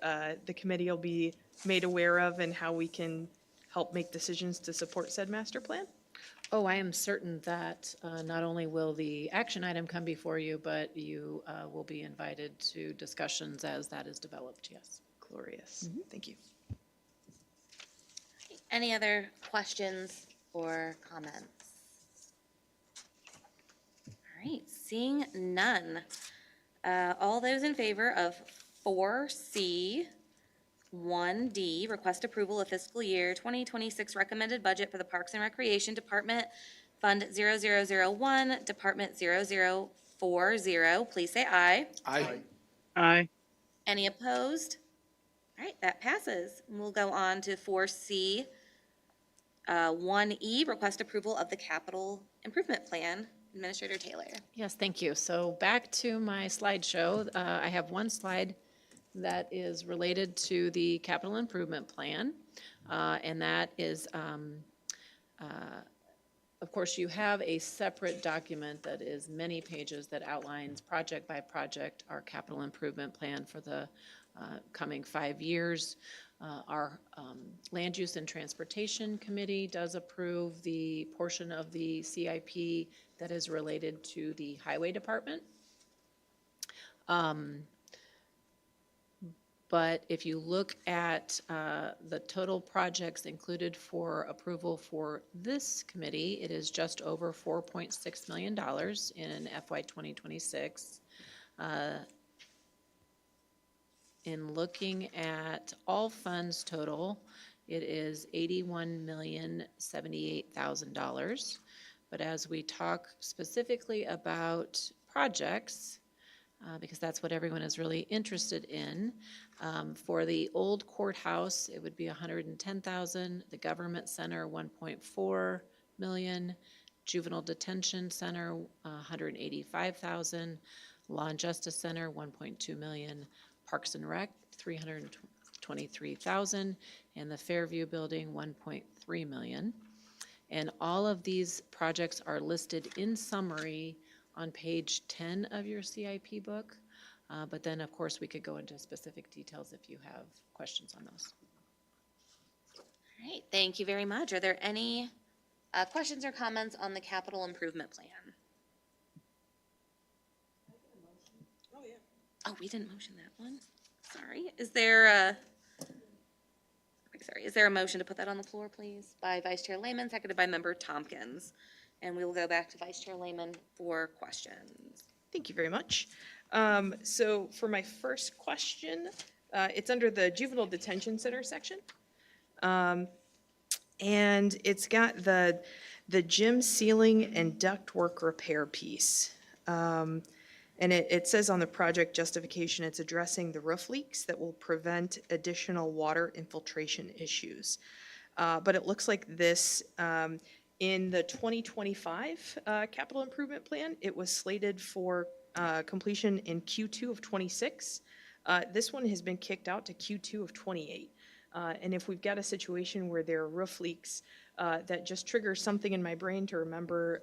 the committee will be made aware of, and how we can help make decisions to support said master plan? Oh, I am certain that not only will the action item come before you, but you will be invited to discussions as that is developed, yes. Glorious. Thank you. Any other questions or comments? right, seeing none. All those in favor of 4C, 1D, request approval of fiscal year 2026 recommended budget for the Parks and Recreation Department, Fund 0001, Department 0040, please say aye. Aye. Any opposed? All right, that passes. And we'll go on to 4C, 1E, request approval of the capital improvement plan. Administrator Taylor. Yes, thank you. So back to my slideshow. I have one slide that is related to the capital improvement plan. And that is, of course, you have a separate document that is many pages that outlines project by project our capital improvement plan for the coming 5 years. Our Land Use and Transportation Committee does approve the portion of the CIP that is related to the Highway Department. But if you look at the total projects included for approval for this committee, it is just over $4.6 million in FY 2026. In looking at all funds total, it is $81,078,000. But as we talk specifically about projects, because that's what everyone is really interested in, for the old courthouse, it would be $110,000. The government center, $1.4 million. Juvenile detention center, $185,000. Law and Justice Center, $1.2 million. Parks and Rec, $323,000, and the Fairview Building, $1.3 million. And all of these projects are listed in summary on page 10 of your CIP book. But then, of course, we could go into specific details if you have questions on those. All right, thank you very much. Are there any questions or comments on the capital improvement plan? Oh, we didn't motion that one. Sorry. Is there a motion to put that on the floor, please? By Vice Chair Lehman, seconded by Member Tompkins. And we will go back to Vice Chair Lehman for questions. Thank you very much. So for my first question, it's under the Juvenile Detention Center section. And it's got the gym ceiling and ductwork repair piece. And it says on the project justification, it's addressing the roof leaks that will prevent additional water infiltration issues. But it looks like this, in the 2025 capital improvement plan, it was slated for completion in Q2 of '26. This one has been kicked out to Q2 of '28. And if we've got a situation where there are roof leaks, that just triggers something in my brain to remember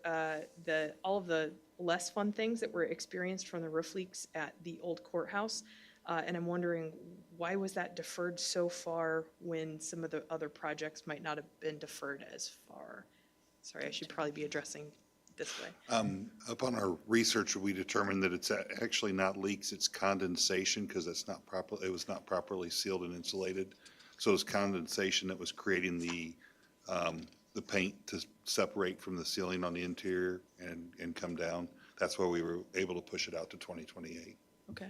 all of the less fun things that were experienced from the roof leaks at the old courthouse. And I'm wondering, why was that deferred so far when some of the other projects might not have been deferred as far? Sorry, I should probably be addressing this way. Upon our research, we determined that it's actually not leaks, it's condensation, because it was not properly sealed and insulated. So it's condensation that was creating the paint to separate from the ceiling on the interior and come down. That's why we were able to push it out to 2028. Okay.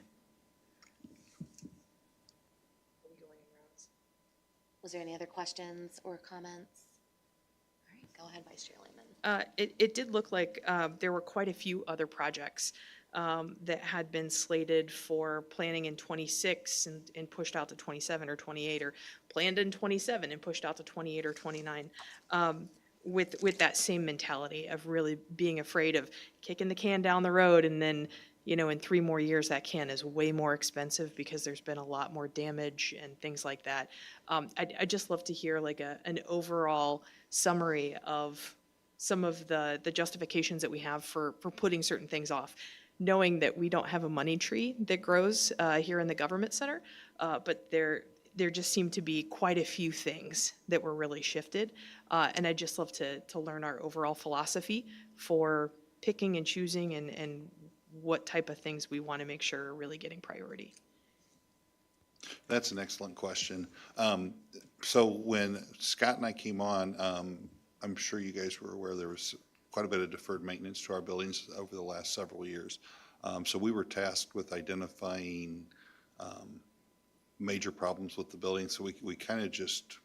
Was there any other questions or comments? All right, go ahead, Vice Chair Lehman. It did look like there were quite a few other projects that had been slated for planning in '26 and pushed out to '27 or '28, or planned in '27 and pushed out to '28 or '29. With that same mentality of really being afraid of kicking the can down the road, and then, in 3 more years, that can is way more expensive because there's been a lot more damage and things like that. I'd just love to hear like an overall summary of some of the justifications that we have for putting certain things off, knowing that we don't have a money tree that grows here in the government center, but there just seem to be quite a few things that were really shifted. And I'd just love to learn our overall philosophy for picking and choosing and what type of things we want to make sure are really getting priority. That's an excellent question. So when Scott and I came on, I'm sure you guys were aware there was quite a bit of deferred maintenance to our buildings over the last several years. So we were tasked with identifying major problems with the building. So we kind of just,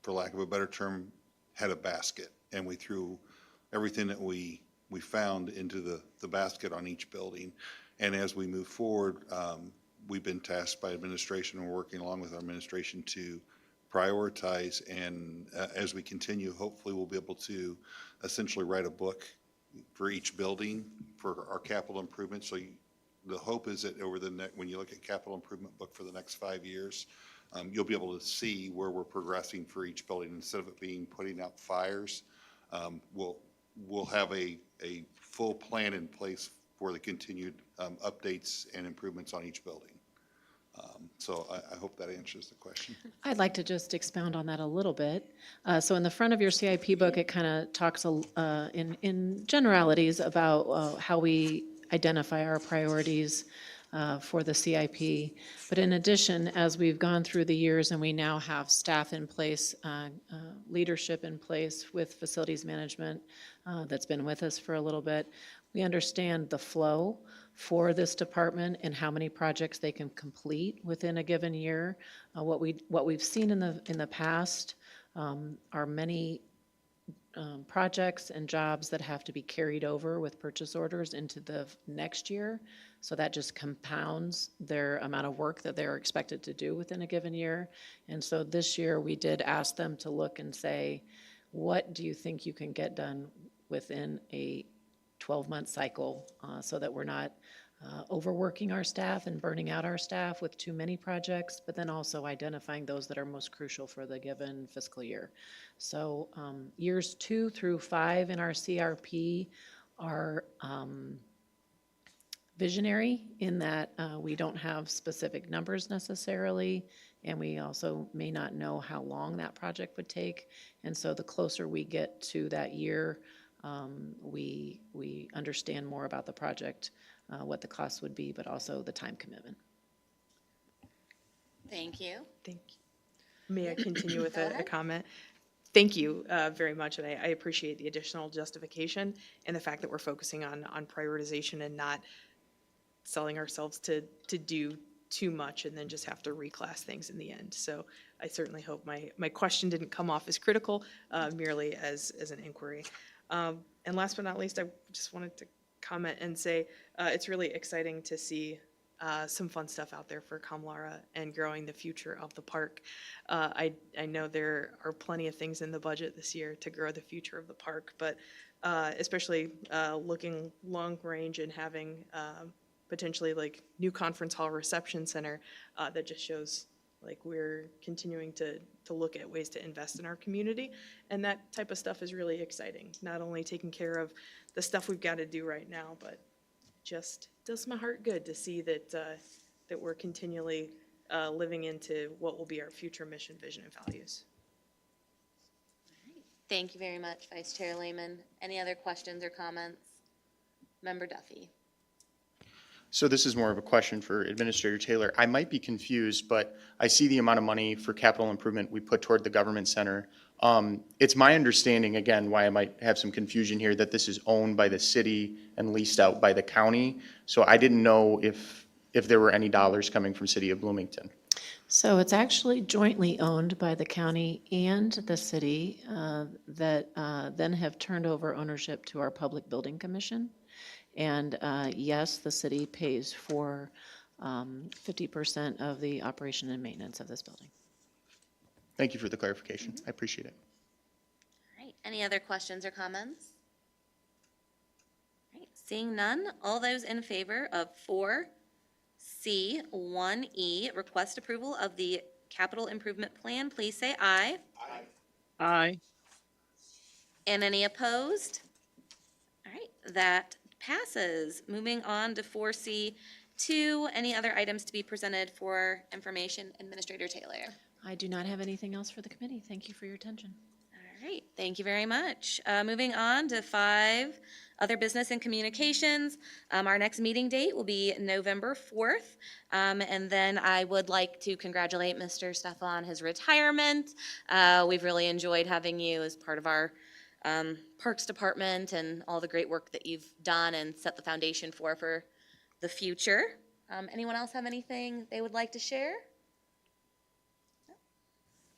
for lack of a better term, had a basket, and we threw everything that we found into the basket on each building. And as we move forward, we've been tasked by administration, and we're working along with our administration to prioritize. And as we continue, hopefully we'll be able to essentially write a book for each building for our capital improvements. So the hope is that over the next, when you look at capital improvement book for the next 5 years, you'll be able to see where we're progressing for each building. Instead of it being putting out fires, we'll have a full plan in place for the continued updates and improvements on each building. So I hope that answers the question. I'd like to just expound on that a little bit. So in the front of your CIP book, it kind of talks in generalities about how we identify our priorities for the CIP. But in addition, as we've gone through the years and we now have staff in place, leadership in place with facilities management that's been with us for a little bit, we understand the flow for this department and how many projects they can complete within a given year. What we've seen in the past are many projects and jobs that have to be carried over with purchase orders into the next year. So that just compounds their amount of work that they're expected to do within a given year. And so this year, we did ask them to look and say, what do you think you can get done within a 12-month cycle so that we're not overworking our staff and burning out our staff with too many projects, but then also identifying those that are most crucial for the given fiscal year. So years 2 through 5 in our CRP are visionary in that we don't have specific numbers necessarily, and we also may not know how long that project would take. And so the closer we get to that year, we understand more about the project, what the cost would be, but also the time commitment. Thank you. Thank you. May I continue with a comment? Thank you very much, and I appreciate the additional justification and the fact that we're focusing on prioritization and not selling ourselves to do too much and then just have to reclass things in the end. So I certainly hope my question didn't come off as critical, merely as an inquiry. And last but not least, I just wanted to comment and say it's really exciting to see some fun stuff out there for Kamlara and growing the future of the park. I know there are plenty of things in the budget this year to grow the future of the park, but especially looking long range and having potentially like new conference hall reception center that just shows like we're continuing to look at ways to invest in our community. And that type of stuff is really exciting. Not only taking care of the stuff we've got to do right now, but just does my heart good to see that that we're continually living into what will be our future mission, vision, and values. Thank you very much, Vice Chair Lehman. Any other questions or comments? Member Duffy. So this is more of a question for Administrator Taylor. I might be confused, but I see the amount of money for capital improvement we put toward the government center. It's my understanding, again, why I might have some confusion here, that this is owned by the city and leased out by the county. So I didn't know if there were any dollars coming from City of Bloomington. So it's actually jointly owned by the county and the city that then have turned over ownership to our Public Building Commission. And yes, the city pays for 50% of the operation and maintenance of this building. Thank you for the clarification. I appreciate it. All right, any other questions or comments? All right, seeing none, all those in favor of 4C1E, request approval of the capital improvement plan, please say aye. Aye. And any opposed? All right, that passes. Moving on to 4C2, any other items to be presented for information? Administrator Taylor. I do not have anything else for the committee. Thank you for your attention. All right, thank you very much. Moving on to 5, other business and communications. Our next meeting date will be November 4th. And then I would like to congratulate Mr. Steph on his retirement. We've really enjoyed having you as part of our Parks Department and all the great work that you've done and set the foundation for the future. Anyone else have anything they would like to share? No?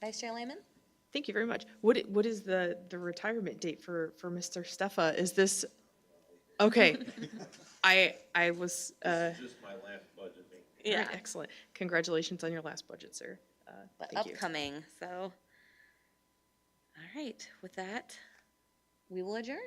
Vice Chair Lehman? Thank you very much. What is the retirement date for Mr. Steffa? Is this, okay. I was, Just my last budget meeting. yeah, excellent. Congratulations on your last budget, sir. But Thank you. upcoming, so. All right, with that, we will adjourn.